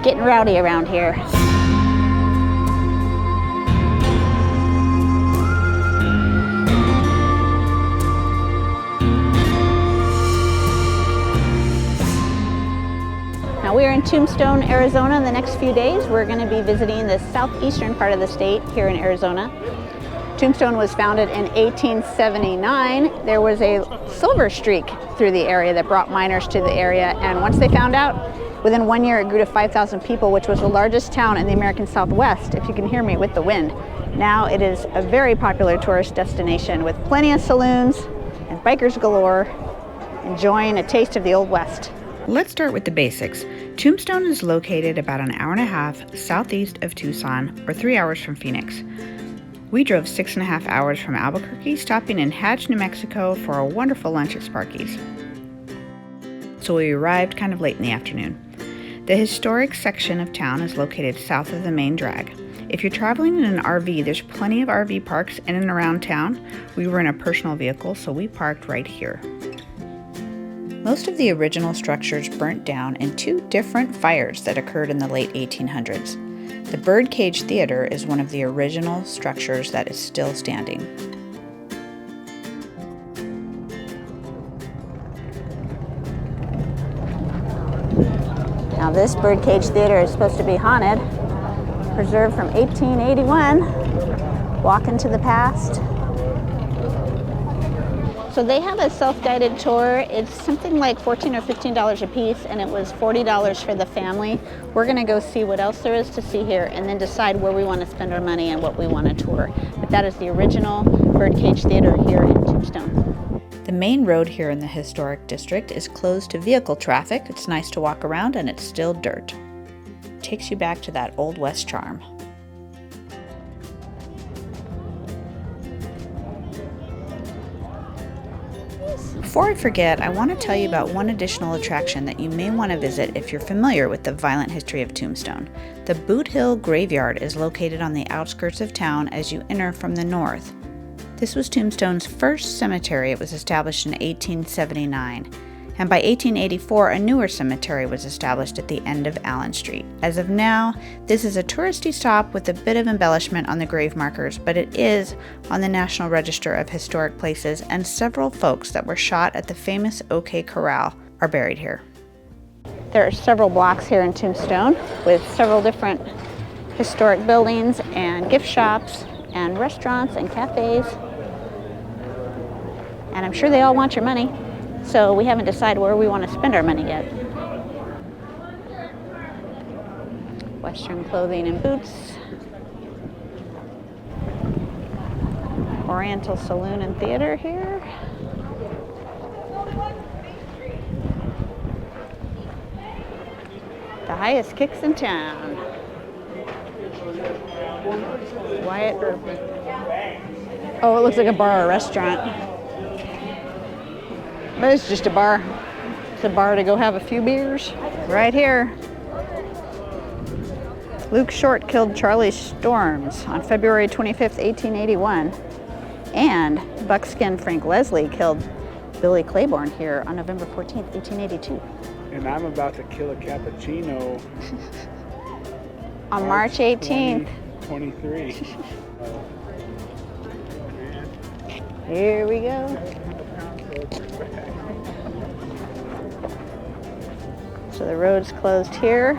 getting rowdy around here. Now we are in Tombstone, Arizona. In the next few days, we're going to be visiting the southeastern part of the state here in Arizona. Tombstone was founded in 1879. There was a silver streak through the area that brought miners to the area, and once they found out, within 1 year it grew to 5,000 people, which was the largest town in the American Southwest, if you can hear me with the wind. Now it is a very popular tourist destination with plenty of saloons and bikers galore enjoying a taste of the Old West. Let's start with the basics. Tombstone is located about an hour and a half southeast of Tucson, or 3 hours from Phoenix. We drove 6.5 hours from Albuquerque, stopping in Hatch, New Mexico for a wonderful lunch at Sparky's. So we arrived kind of late in the afternoon. The historic section of town is located south of the main drag. If you're traveling in an RV, there's plenty of RV parks in and around town. We were in a personal vehicle, so we parked right here. Most of the original structures burnt down in 2 different fires that occurred in the late 1800s. The Birdcage Theater is one of the original structures that is still standing. Now this Birdcage Theater is supposed to be haunted, preserved from 1881. Walk into the past. So they have a self-guided tour. It's something like $14 or $15 a piece, and it was $40 for the family. We're gonna go see what else there is to see here and then decide where we want to spend our money and what we want to tour. But that is the original Birdcage Theater here in Tombstone. The main road here in the historic district is closed to vehicle traffic. It's nice to walk around and it's still dirt. It takes you back to that Old West charm. Before I forget, I want to tell you about one additional attraction that you may want to visit if you're familiar with the violent history of Tombstone. The Boot Hill Graveyard is located on the outskirts of town as you enter from the north. This was Tombstone's first cemetery. It was established in 1879. And by 1884, a newer cemetery was established at the end of Allen Street. As of now, this is a touristy stop with a bit of embellishment on the grave markers, but it is on the National Register of Historic Places, and several folks that were shot at the famous OK Corral are buried here. There are several blocks here in Tombstone with several different historic buildings and gift shops and restaurants and cafes. And I'm sure they all want your money. So we haven't decided where we want to spend our money yet. Western clothing and boots. Oriental Saloon and Theater here. The highest kicks in town. Wyatt Earp. Oh, it looks like a bar or a restaurant. But it's just a bar. It's a bar to go have a few beers. Right here. Luke Short killed Charlie Storms on February 25th, 1881. And buckskin Frank Leslie killed Billy Claiborne here on November 14th, 1882. And I'm about to kill a cappuccino on March 18th. 23. Here we go. So the road's closed here.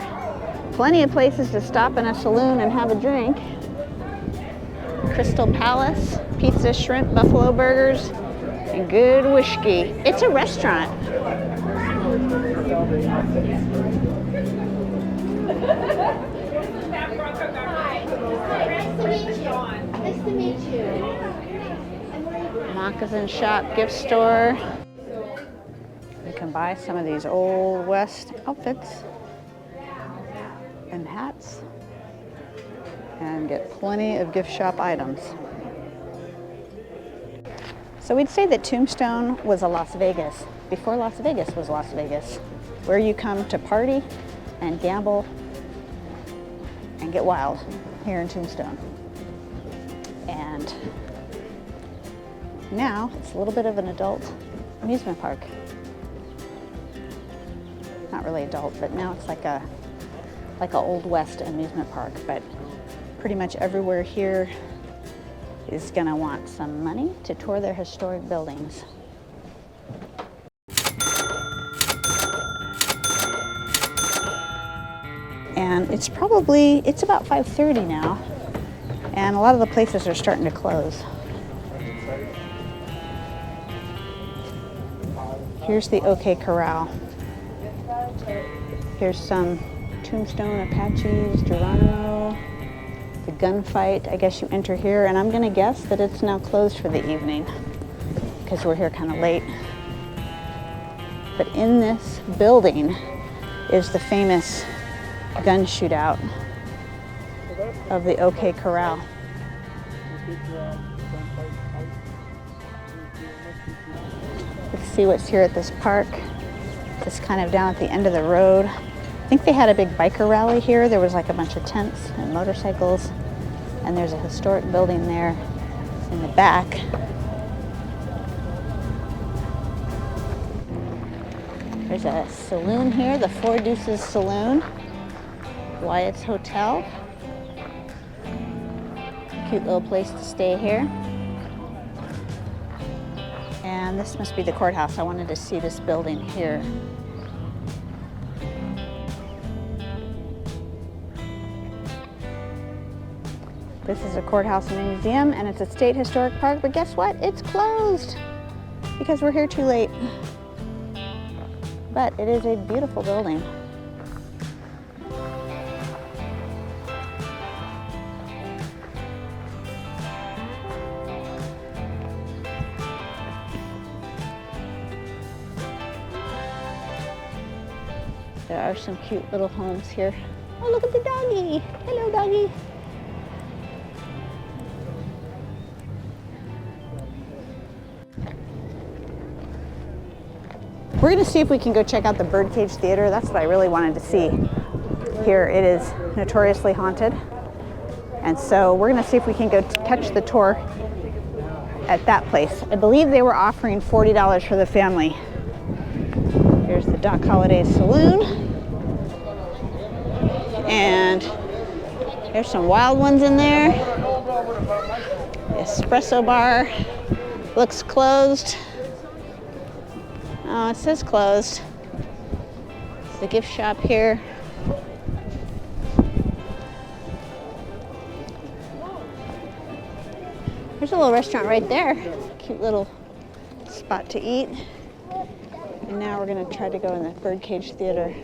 Plenty of places to stop in a saloon and have a drink. Crystal Palace, pizza, shrimp, buffalo burgers, and good whiskey. It's a restaurant. Nice to meet you. Moccasin shop, gift store. You can buy some of these Old West outfits and hats and get plenty of gift shop items. So we'd say that Tombstone was a Las Vegas before Las Vegas was Las Vegas, where you come to party and gamble and get wild here in Tombstone. And now it's a little bit of an adult amusement park. Not really adult, but now it's like a like an Old West amusement park, but pretty much everywhere here is gonna want some money to tour their historic buildings. And it's about 5:30 now, and a lot of the places are starting to close. Here's the OK Corral. Here's some Tombstone Apaches, Geronimo, the gunfight. I guess you enter here, and I'm gonna guess that it's now closed for the evening because we're here kind of late. But in this building is the famous gun shootout of the OK Corral. Let's see what's here at this park. It's kind of down at the end of the road. I think they had a big biker rally here. There was like a bunch of tents and motorcycles, and there's a historic building there in the back. There's a saloon here, the Four Deuces Saloon, Wyatt's Hotel. Cute little place to stay here. And this must be the courthouse. I wanted to see this building here. This is a courthouse and museum, and it's a state historic park, but guess what? It's closed because we're here too late. But it is a beautiful building. There are some cute little homes here. Oh, look at the doggy. Hello, doggy. We're gonna see if we can go check out the Birdcage Theater. That's what I really wanted to see. Here it is notoriously haunted. And so we're gonna see if we can go catch the tour at that place. I believe they were offering $40 for the family. Here's the Doc Holliday Saloon. And there's some wild ones in there. The espresso bar looks closed. Oh, it says closed. The gift shop here. There's a little restaurant right there. Cute little spot to eat. And now we're gonna try to go in the Birdcage Theater.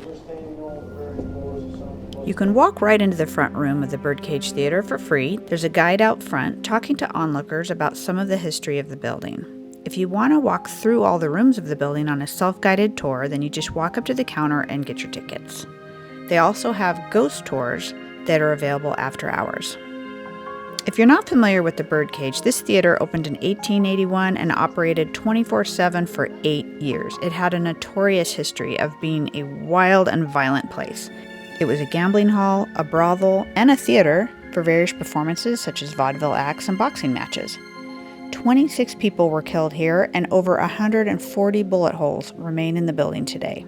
You can walk right into the front room of the Birdcage Theater for free. There's a guide out front talking to onlookers about some of the history of the building. If you want to walk through all the rooms of the building on a self-guided tour, then you just walk up to the counter and get your tickets. They also have ghost tours that are available after hours. If you're not familiar with the Birdcage, this theater opened in 1881 and operated 24/7 for 8 years. It had a notorious history of being a wild and violent place. It was a gambling hall, a brothel, and a theater for various performances such as vaudeville acts and boxing matches. 26 people were killed here, and over 140 bullet holes remain in the building today.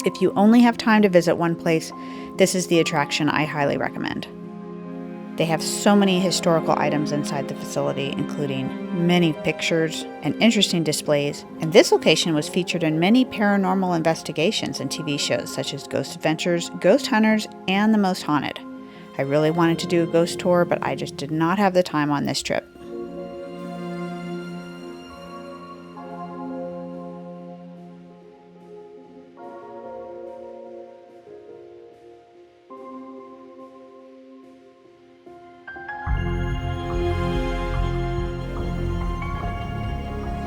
If you only have time to visit one place, this is the attraction I highly recommend. They have so many historical items inside the facility, including many pictures and interesting displays, and this location was featured in many paranormal investigations and TV shows such as Ghost Adventures, Ghost Hunters, and The Most Haunted. I really wanted to do a ghost tour, but I just did not have the time on this trip.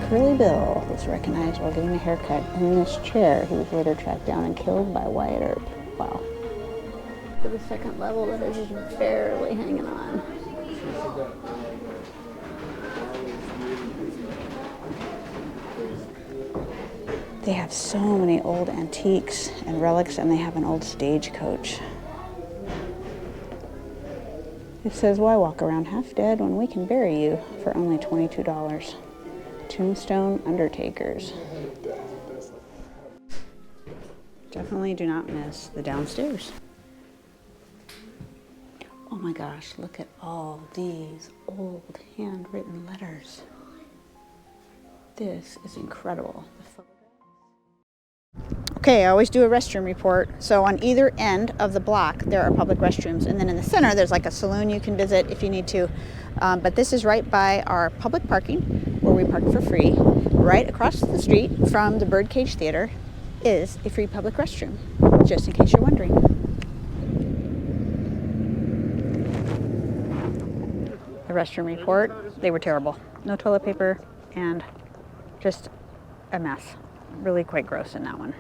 Curly Bill was recognized while getting a haircut in this chair. He was later tracked down and killed by Wyatt Earp. Wow. To the second level that is just barely hanging on. They have so many old antiques and relics, and they have an old stagecoach. It says, "Why walk around half dead when we can bury you for only $22? Tombstone Undertakers." Definitely do not miss the downstairs. Oh my gosh, look at all these old handwritten letters. This is incredible. Okay, I always do a restroom report. So on either end of the block, there are public restrooms. And then in the center, there's like a saloon you can visit if you need to. But this is right by our public parking where we park for free. Right across the street from the Birdcage Theater is a free public restroom, just in case you're wondering. The restroom report, they were terrible. No toilet paper and just a mess. Really quite gross in that one.